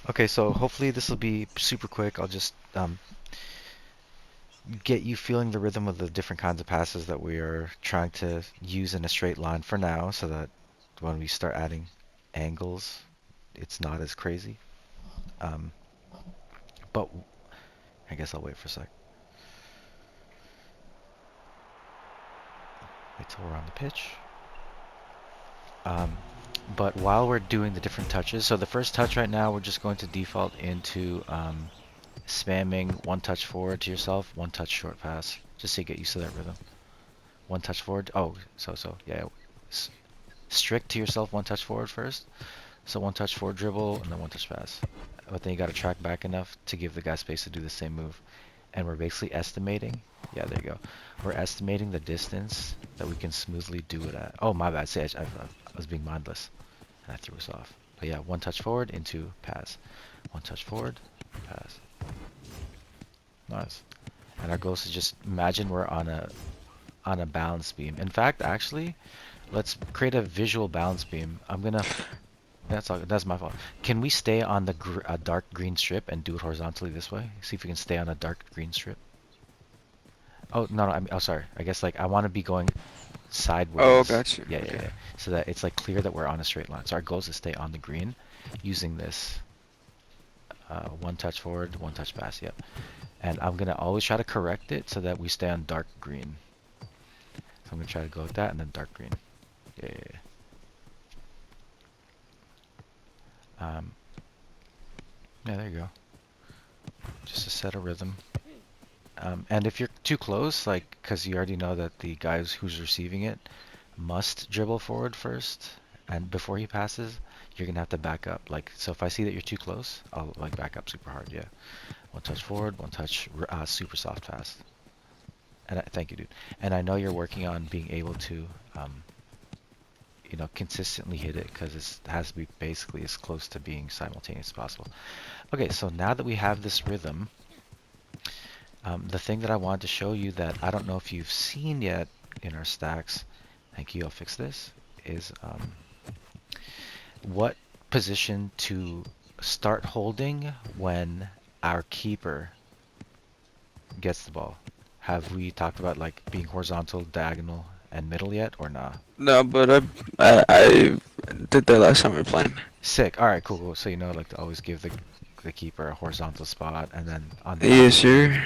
Okay, so hopefully this will be super quick. I'll just get you feeling the rhythm of the different kinds of passes that we are trying to use in a straight line for now, so that when we start adding angles, it's not as crazy. Um, but I guess I'll wait for a sec. Wait till we're on the pitch. Um, but while we're doing the different touches, so the first touch right now, we're just going to default into spamming one touch forward to yourself, one touch short pass, just so you get used to that rhythm. One touch forward. Oh, yeah. Strict to yourself, one touch forward first. So one touch forward dribble and then one touch pass. But then you got to track back enough to give the guy space to do the same move. And we're basically estimating. Yeah, there you go. We're estimating the distance that we can smoothly do it at. Oh, my bad. See, I was being mindless and I threw us off. But yeah, one touch forward into pass. One touch forward, pass. Nice. And our goal is to just imagine we're on a balance beam. In fact, actually, let's create a visual balance beam. I'm gonna. That's my fault. Can we stay on the dark green strip and do it horizontally this way? See if we can stay on a dark green strip. Oh no, no. Oh, sorry. I guess like I want to be going Oh, sideways. got you. Yeah, yeah, Okay. yeah. So that it's like clear that we're on a straight line. So our goal is to stay on the green, using this one touch forward, one touch pass. Yep. And I'm gonna always try to correct it so that we stay on dark green. So I'm gonna try to go with that and then dark green. Yeah, yeah, yeah. Yeah, there you go. Just to set a rhythm. And if you're too close, like, because you already know that the guy who's receiving it must dribble forward first, and before he passes, you're gonna have to back up. Like, so if I see that you're too close, I'll like back up super hard. Yeah, one touch forward, one touch, super soft pass. And thank you, dude. And I know you're working on being able to, um, consistently hit it because it has to be basically as close to being simultaneous as possible. Okay, so now that we have this rhythm, the thing that I wanted to show you that I don't know if you've seen yet in our stacks, thank you, I'll fix this, is what position to start holding when our keeper gets the ball. Have we talked about like being horizontal, diagonal, and middle yet, or nah? No, but I did that last time we were playing. Sick. All right, cool, cool. So you know, like to always give the keeper a horizontal spot, and then on the Yes, opposite sir. wing,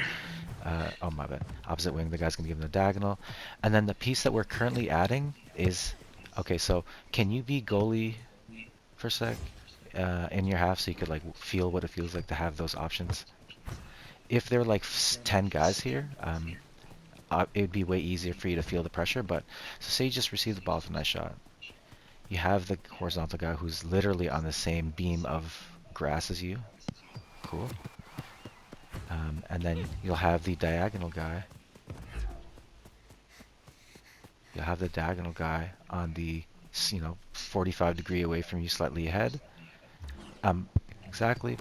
oh my bad, opposite wing, the guy's gonna give him the diagonal, and then the piece that we're currently adding is, okay. So can you be goalie for a sec, in your half, so you could like feel what it feels like to have those options? If there are like 10 guys here, it would be way easier for you to feel the pressure. But so say you just receive the ball with a nice shot. You have the horizontal guy who's literally on the same beam of grass as you. Cool. And then you'll have the diagonal guy. You'll have the diagonal guy on the 45-degree away from you, slightly ahead. Exactly.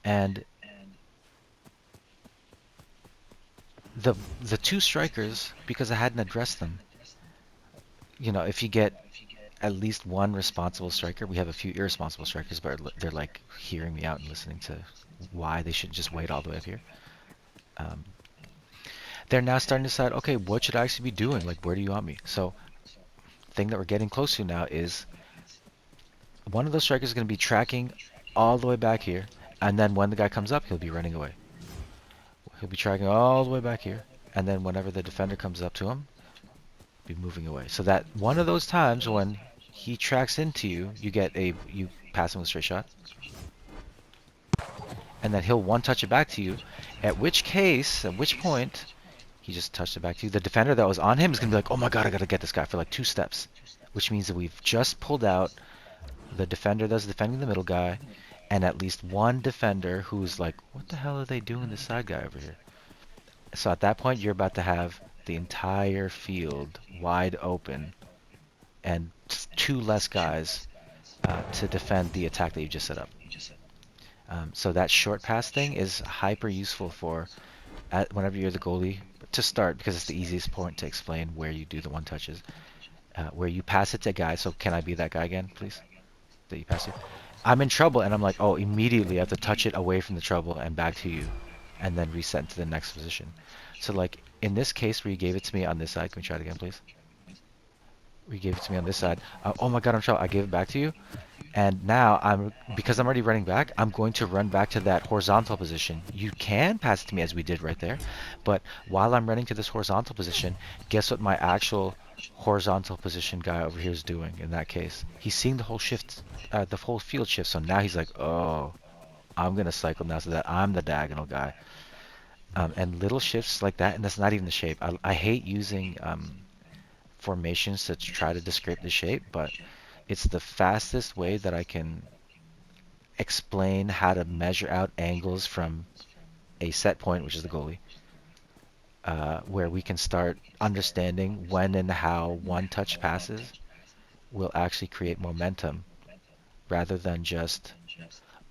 And the two strikers, because I hadn't addressed them, if you get at least one responsible striker, we have a few irresponsible strikers, but they're like hearing me out and listening to why they should just wait all the way up here. Um, they're now starting to decide, okay, what should I actually be doing? Like, where do you want me? So, thing that we're getting close to now is one of those strikers is going to be tracking all the way back here, and then when the guy comes up, he'll be running away. He'll be tracking all the way back here, and then whenever the defender comes up to him, be moving away. So that one of those times when he tracks into you, you pass him with a straight shot, and then he'll one touch it back to you. At which point, he just touched it back to you. The defender that was on him is gonna be like, "Oh my god, I gotta get this guy for like 2 steps," which means that we've just pulled out the defender that's defending the middle guy, and at least one defender who's like, "What the hell are they doing this side guy over here?" So at that point, you're about to have the entire field wide open and two less guys to defend the attack that you just set up. So that short pass thing is hyper useful for whenever you're the goalie to start, because it's the easiest point to explain where you do the one touches, where you pass it to a guy. So can I be that guy again, please? That you pass to? I'm in trouble, and I'm like, oh, immediately I have to touch it away from the trouble and back to you, and then reset into the next position. So like in this case where you gave it to me on this side, can we try it again, please? You gave it to me on this side. Oh my God, I'm in trouble. I gave it back to you. And now because I'm already running back, I'm going to run back to that horizontal position. You can pass it to me as we did right there, but while I'm running to this horizontal position, guess what my actual horizontal position guy over here is doing in that case? He's seeing the whole field shift. So now he's like, oh, I'm gonna cycle now so that I'm the diagonal guy. And little shifts like that, and that's not even the shape. I hate using formations to try to describe the shape, but it's the fastest way that I can explain how to measure out angles from a set point, which is the goalie, where we can start understanding when and how one touch passes will actually create momentum rather than just,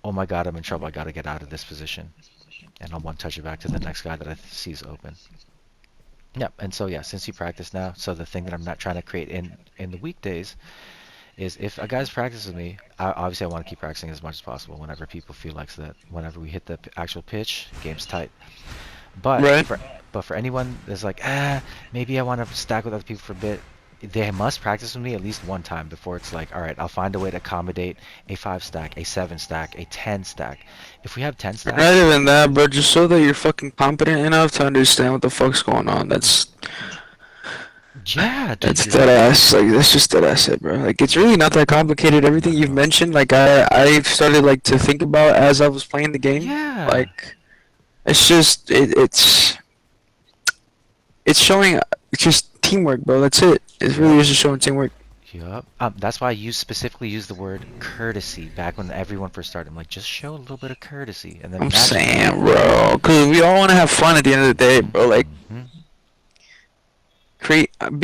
oh my God, I'm in trouble. I got to get out of this position. And I'll one touch it back to the next guy that I see is open. Yeah, and so yeah, since you practice now, so the thing that I'm not trying to create in the weekdays is if a guy's practice with me, obviously I want to keep practicing as much as possible whenever people feel like so that whenever we hit the actual pitch, game's tight. But Right. for anyone that's like, maybe I want to stack with other people for a bit, they must practice with me at least one time before it's like, all right, I'll find a way to accommodate a 5 stack, a 7 stack, a 10 stack. If we have 10 Not stacks, even that, bro. Just so that you're fucking competent enough to understand what the fuck's going on. yeah, dude, That's you're dead right. ass. Like that's just dead ass it, bro. Like it's really not that complicated. Everything Not at you've all. mentioned, like I've started like to think about as I was playing the game. Yeah. Like it's just it's showing it's just teamwork, bro. That's it. It Yep. really is just showing teamwork. Yep. That's why I specifically use the word courtesy back when everyone first started. I'm like, just show a little bit of courtesy, and then I'm magically. saying, bro, because we all want to have fun at the end of the day, Hmm bro. Like hmm create be